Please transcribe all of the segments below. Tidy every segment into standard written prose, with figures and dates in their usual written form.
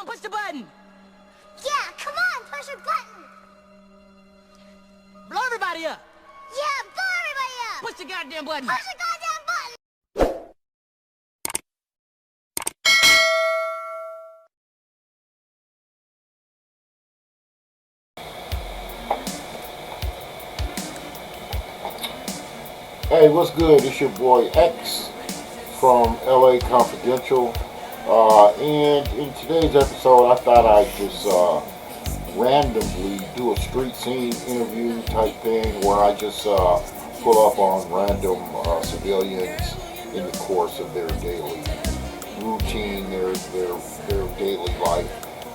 on, push the button. Yeah, come on, push a button. Blow everybody up. Yeah, blow everybody up. Push the goddamn button. Push the goddamn button. Hey, what's good? It's your boy X from LA Confidential. And in today's episode, I thought I'd just randomly do a street scene interview type thing where I just pull up on random civilians in the course of their daily routine, their daily life.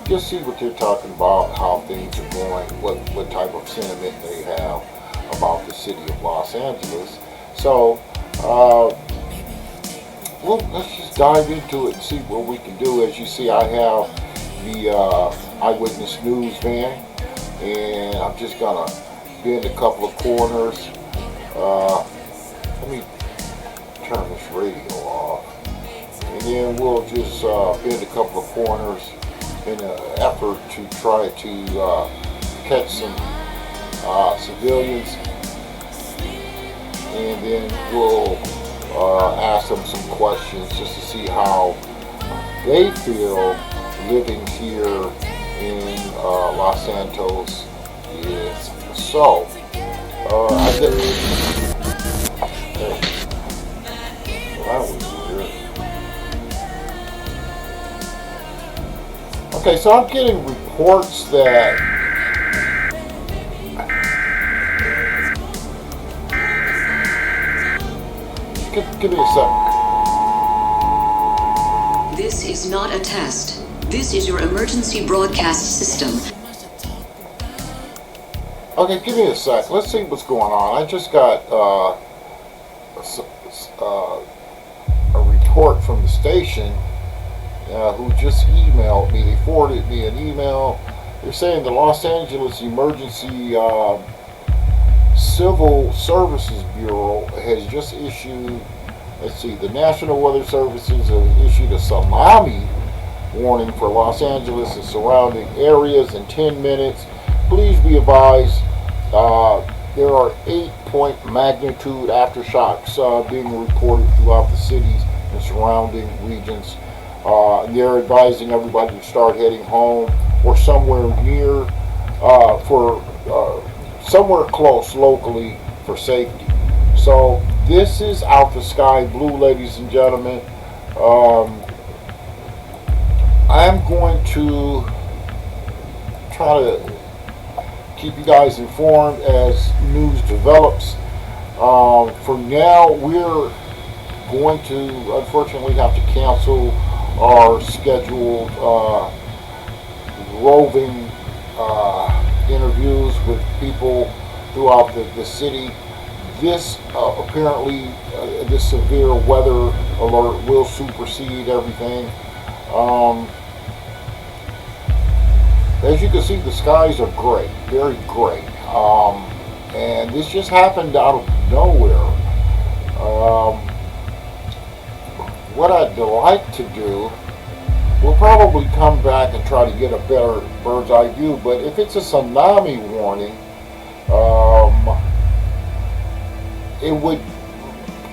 Just see what they're talking about, how things are going, what type of sentiment they have about the city of Los Angeles. So, well, let's just dive into it and see what we can do. As you see, I have the Eyewitness News van, and I'm just gonna bend a couple of corners. Let me turn this radio off, and then we'll just bend a couple of corners in an effort to try to catch some civilians. And then we'll ask them some questions just to see how they feel living here in Los Santos is. So, I get. Hey, that was weird. Okay, so I'm getting reports that. Give me a second. This is not a test. This is your emergency broadcast system. Okay, give me a sec. Let's see what's going on. I just got a retort from the station who just emailed me. They forwarded me an email. They're saying the Los Angeles Emergency Civil Services Bureau has just issued, let's see, the National Weather Services has issued a tsunami warning for Los Angeles and surrounding areas in 10 minutes. Please be advised, there are 8-point magnitude aftershocks being reported throughout the cities and surrounding regions. They're advising everybody to start heading home or somewhere near somewhere close locally for safety. So this is Out the Sky Blue, ladies and gentlemen. I'm going to try to keep you guys informed as news develops. For now, we're going to unfortunately have to cancel our scheduled roving interviews with people throughout the city. This apparently this severe weather alert will supersede everything. As you can see, the skies are gray, very gray, and this just happened out of nowhere. What I'd like to do, we'll probably come back and try to get a better bird's eye view, but if it's a tsunami warning, it would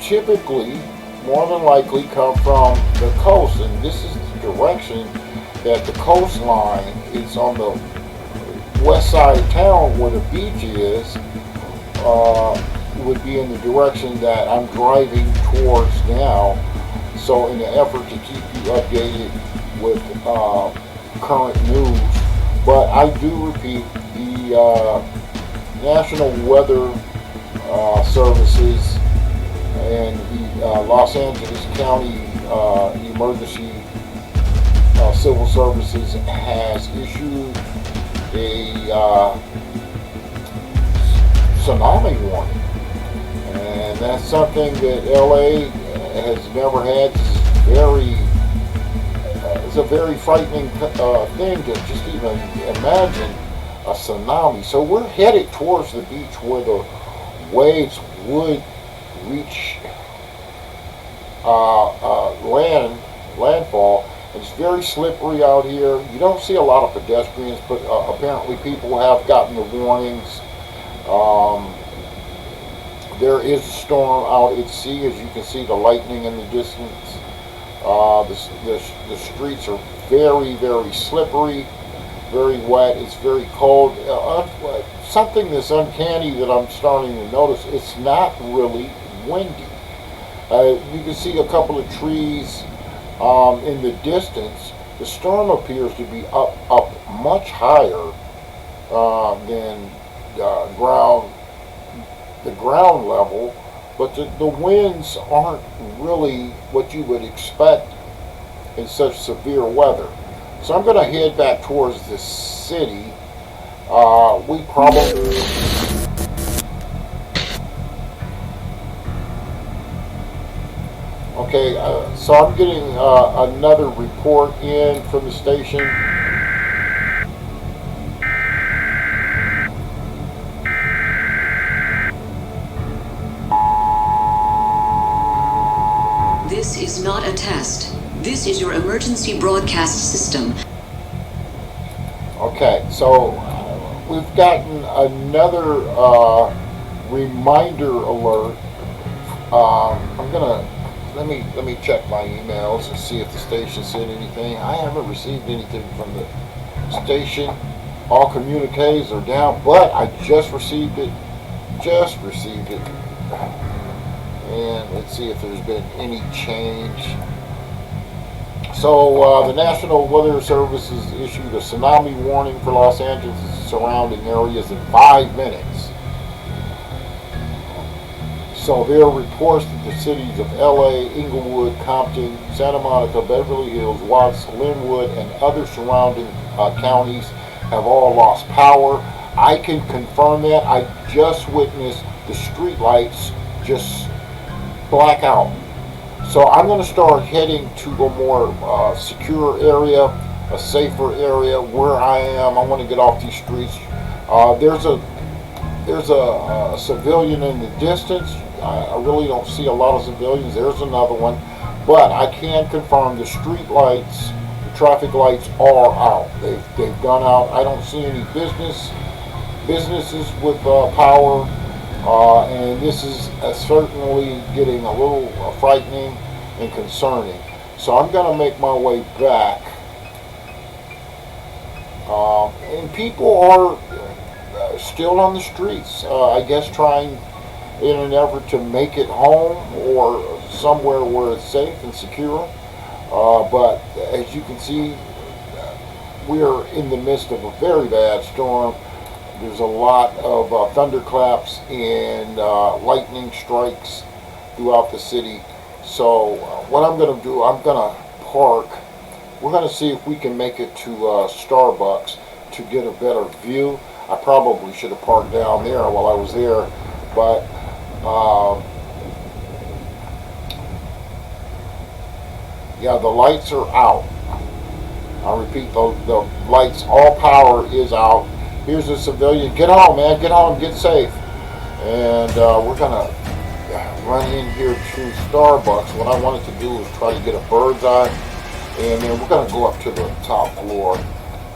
typically, more than likely, come from the coast, and this is the direction that the coastline is on the west side of town where the beach is. Would be in the direction that I'm driving towards now. So in an effort to keep you updated with current news, but I do repeat, the National Weather Services and the Los Angeles County Emergency Civil Services has issued a tsunami warning, and that's something that LA has never had. It's a very frightening thing to just even imagine a tsunami. So we're headed towards the beach where the waves would reach landfall, It's very slippery out here. You don't see a lot of pedestrians, but apparently people have gotten the warnings. There is a storm out at sea, as you can see the lightning in the distance. The streets are very, very slippery, very wet. It's very cold. Something that's uncanny that I'm starting to notice, it's not really windy. You can see a couple of trees in the distance. The storm appears to be up much higher than the ground level, but the winds aren't really what you would expect in such severe weather. So I'm going to head back towards the city. We probably... Okay, so I'm getting another report in from the station. This is not a test. This is your emergency broadcast system. Okay, so we've gotten another reminder alert. I'm gonna let me check my emails and see if the station sent anything. I haven't received anything from the station. All communiques are down, but I just received it. And let's see if there's been any change. So the National Weather Service has issued a tsunami warning for Los Angeles and surrounding areas in 5 minutes. So there are reports that the cities of LA, Inglewood, Compton, Santa Monica, Beverly Hills, Watts, Linwood, and other surrounding counties have all lost power. I can confirm that. I just witnessed the street lights just black out. So I'm going to start heading to a more secure area, a safer area where I am. I want to get off these streets. There's a civilian in the distance. I really don't see a lot of civilians. There's another one. But I can confirm the street lights, the traffic lights are out. They've gone out. I don't see any businesses with power. And this is certainly getting a little frightening and concerning. So I'm going to make my way back. And people are still on the streets, I guess trying in an effort to make it home or somewhere where it's safe and secure. But as you can see, we are in the midst of a very bad storm. There's a lot of thunderclaps and lightning strikes throughout the city. So what I'm going to do, I'm going to park. We're going to see if we can make it to Starbucks to get a better view. I probably should have parked down there while I was there, but yeah, the lights are out. I repeat, the lights, all power is out. Here's a civilian. Get home, man. Get home. Get safe. And we're going to run in here to Starbucks. What I wanted to do is try to get a bird's eye. And then we're going to go up to the top floor.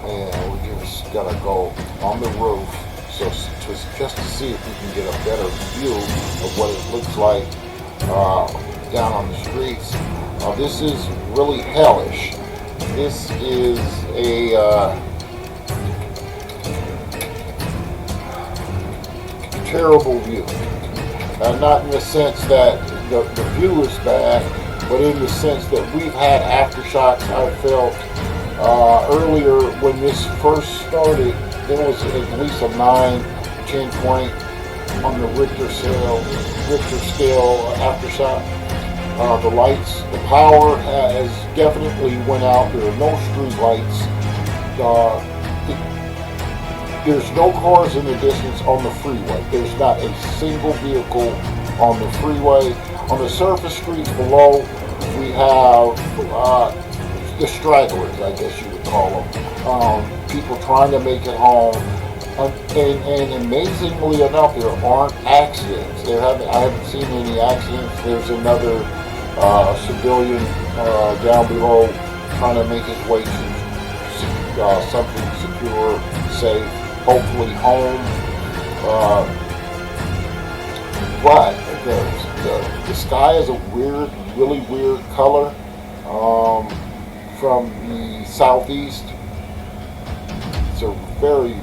And we're just going to go on the roof. So just to see if we can get a better view of what it looks like down on the streets. This is really hellish. This is a terrible view. Not in the sense that the view is bad, but in the sense that we've had aftershocks. I felt earlier when this first started, there was at least a 9-10 point on the Richter scale aftershock. The lights, the power has definitely went out. There are no street lights. There's no cars in the distance on the freeway. There's not a single vehicle on the freeway. On the surface streets below, we have the stragglers, I guess you would call them. People trying to make it home. And amazingly enough, there aren't accidents. I haven't seen any accidents. There's another civilian down below trying to make his way to something secure, safe, hopefully home. But the sky is a really weird color from the southeast. It's a very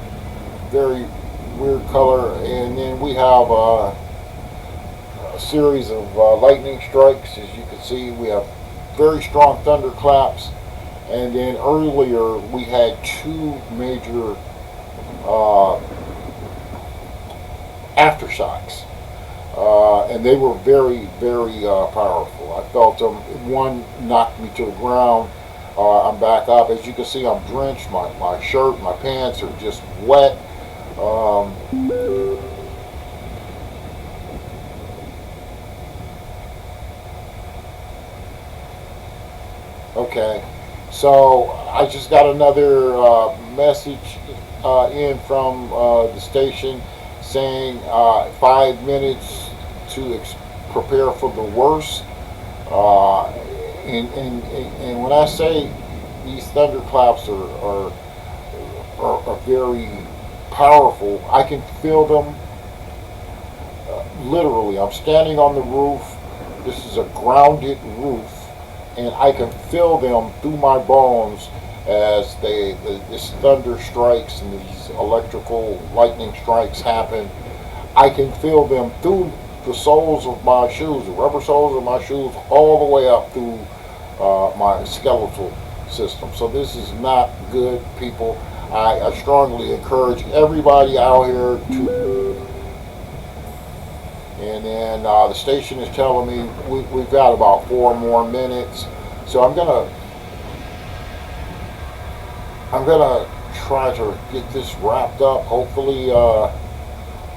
weird color, and then we have a series of lightning strikes. As you can see, we have very strong thunderclaps, and then earlier we had two major aftershocks, and they were very powerful. I felt them. One knocked me to the ground. I'm back up. As you can see, I'm drenched. My shirt, my pants are just wet. Okay, so I just got another message in from the station saying 5 minutes to prepare for the worst. And when I say these thunderclaps are very powerful, I can feel them literally. I'm standing on the roof. This is a grounded roof, and I can feel them through my bones as this thunder strikes and these electrical lightning strikes happen. I can feel them through the soles of my shoes, the rubber soles of my shoes, all the way up through my skeletal system. So this is not good, people. I strongly encourage everybody out here to. And then the station is telling me we've got about 4 more minutes. So I'm gonna try to get this wrapped up. Hopefully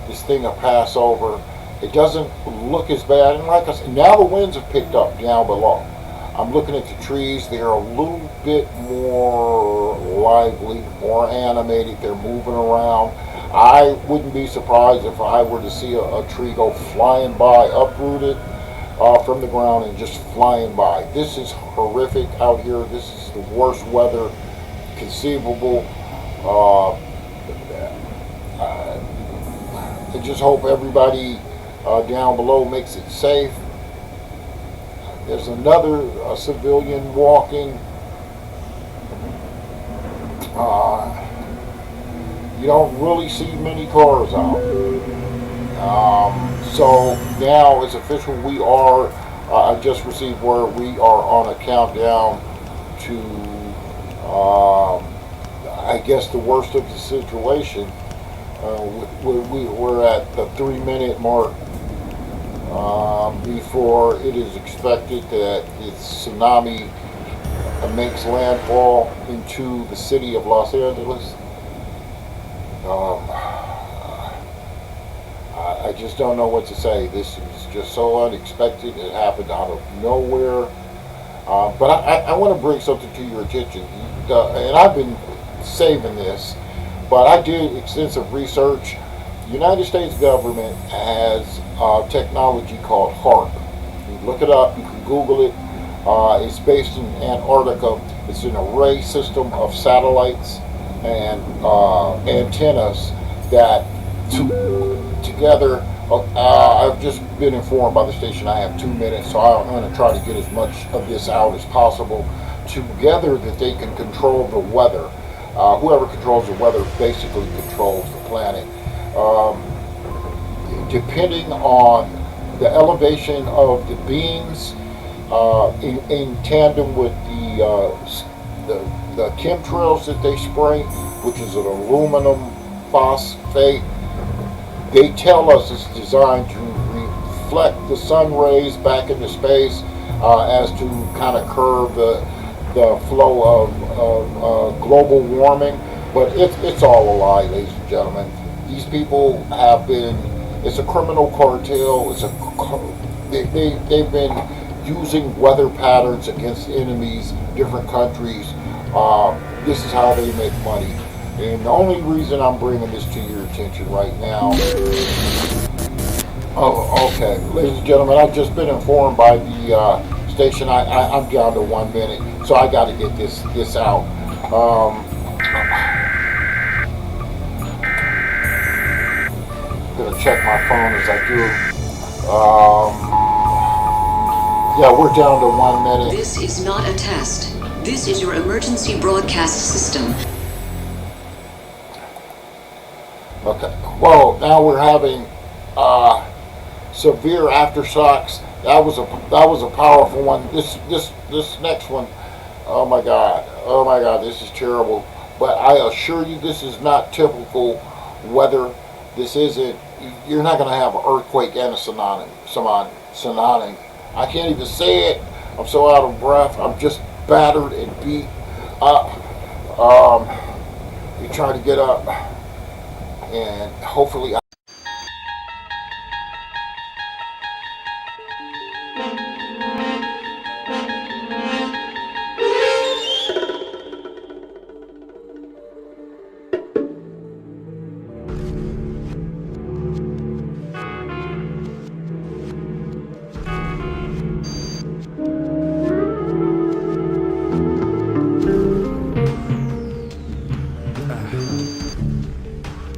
this thing will pass over. It doesn't look as bad, and like I said, now the winds have picked up down below. I'm looking at the trees. They're a little bit more lively, more animated. They're moving around. I wouldn't be surprised if I were to see a tree go flying by, uprooted from the ground and just flying by. This is horrific out here. This is the worst weather conceivable. I just hope everybody down below makes it safe. There's another civilian walking. You don't really see many cars out. So now it's official. We are, I just received word we are on a countdown to, I guess, the worst of the situation. We're at the 3-minute mark before it is expected that this tsunami makes landfall into the city of Los Angeles. I just don't know what to say. This is just so unexpected. It happened out of nowhere. But I want to bring something to your attention. And I've been saving this, but I did extensive research. The United States government has technology called HARP. You look it up, you can Google it. It's based in Antarctica. It's an array system of satellites and antennas that together, I've just been informed by the station I have 2 minutes, so I'm going to try to get as much of this out as possible. Together that they can control the weather. Whoever controls the weather basically controls the planet. Depending on the elevation of the beams, in tandem with the chemtrails that they spray, which is an aluminum phosphate, they tell us it's designed to reflect the sun rays back into space as to kind of curb the flow of global warming. But it's all a lie, ladies and gentlemen. These people have been, it's a criminal cartel. They've been using weather patterns against enemies, different countries. This is how they make money. And the only reason I'm bringing this to your attention right now, okay, ladies and gentlemen, I've just been informed by the station. I'm down to 1 minute, so I got to get this out. Gonna check my phone as I do. Yeah, we're down to 1 minute. This is not a test. This is your emergency broadcast system. Okay. Well, now we're having severe aftershocks. That was a powerful one. This next one, oh my God, this is terrible. But I assure you, this is not typical weather. This isn't. You're not going to have an earthquake and a tsunami. I can't even say it. I'm so out of breath. I'm just battered and beat up. You try to get up, and hopefully.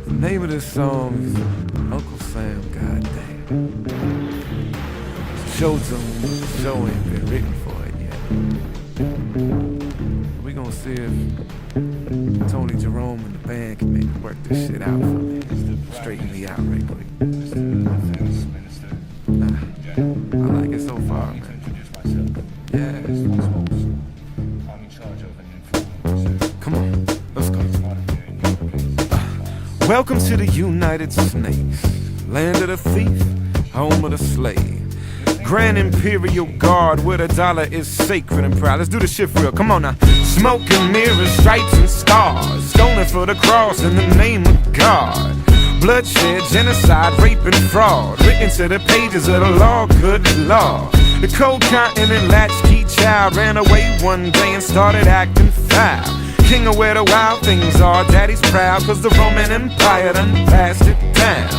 The name of this song is Uncle Sam, goddamn. Show ain't been written for it yet. We gonna see if Tony Jerome and the band can make work this shit out for me. Straighten me out right quick. I like it so far, man. Yeah. Come on, let's go. Welcome to the United Snakes, land of the thief, home of the slave. Grand Imperial Guard where the dollar is sacred and proud. Let's do the shit for real, come on now. Smoke and mirrors, stripes and stars, stoning for the cross in the name of God. Bloodshed, genocide, rape and fraud, written to the pages of the law, good law. The cold continent latchkey child ran away one day and started acting foul. King of where the wild things are, daddy's proud, cause the Roman Empire done passed it down.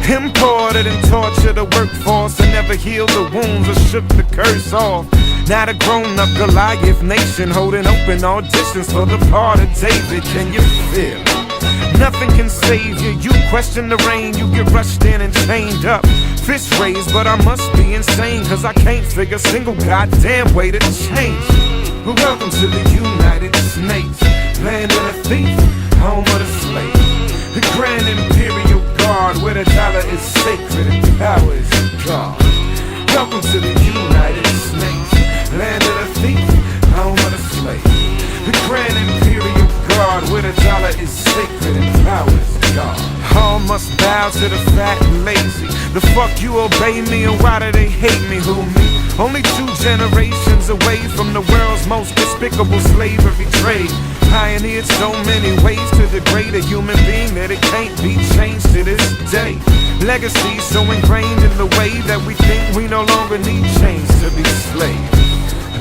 Imported and tortured the workforce and never healed the wounds or shook the curse off. Now the grown-up Goliath nation holding open auditions for the part of David. Can you feel it? Nothing can save you. You question the rain, you get rushed in and chained up. Fist raised, but I must be insane, cause I can't figure a single goddamn way to change. Well, welcome to the United Snakes, land of the thief, home of the slave. The Grand Imperial Guard where the dollar is sacred and power is God. Welcome to the United Snakes, land of the thief, home of the slave. The Grand Imperial Guard where the dollar is sacred and power is God. All must bow to the fat and lazy. The fuck you obey me, and why do they hate me? Who me? Only 2 generations away from the world's most despicable slavery trade. Pioneered so many ways to degrade a human being that it can't be changed to this day. Legacy so ingrained in the way that we think we no longer need chains to be slaves.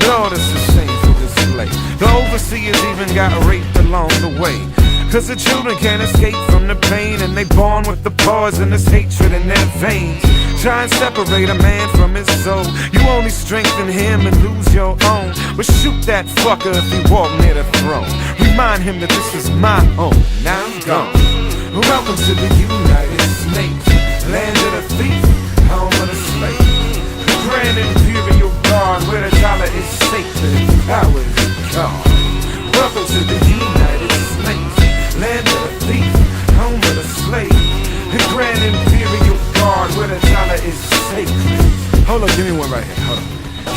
Lord, it's a shameful display. The overseers even got raped along the way. Cause the children can't escape from the pain, and they born with the poisonous hatred in their veins. Try and separate a man from his soul, you only strengthen him and lose your own. But shoot that fucker if he walk near the throne. Remind him that this is my home, now I'm gone. Welcome to the United States, land of the thief, home of the slave. The Grand Imperial Guard where the dollar is sacred and power is God. Welcome to the United States, land of the thief, home of the slave. The Grand Imperial Guard where the dollar is sacred. Hold on, give me one right here, hold on.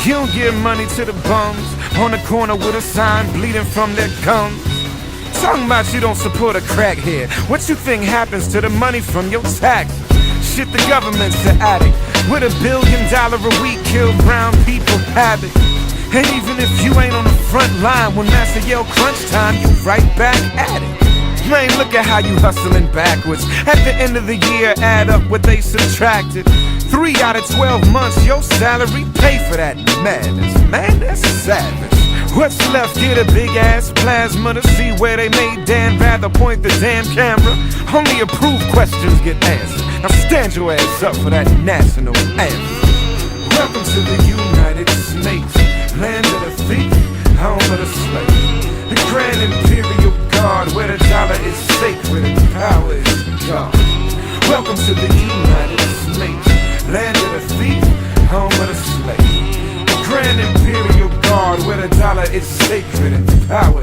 You don't give money to the bums on the corner with a sign bleeding from their gums. Talking about you don't support a crackhead. What you think happens to the money from your taxes? Shit, the government's the addict. With $1 billion a week, kill brown people habit. And even if you ain't on the front line, when Master yell crunch time, you right back at it. Man, look at how you hustling backwards. At the end of the year, add up what they subtracted. 3 out of 12 months, your salary pay for that madness. Man, that's savage. What's left? Get a big ass plasma to see where they made Dan rather point the damn camera. Only approved questions get answered. Now stand your ass up for that national anthem. Welcome to the United States, land of the thief, home of the slave. The Grand Imperial Guard, where the dollar is sacred and power is God. Welcome to the United States, land of the thief, home of the slave. The Grand Imperial Guard, where the dollar is sacred and power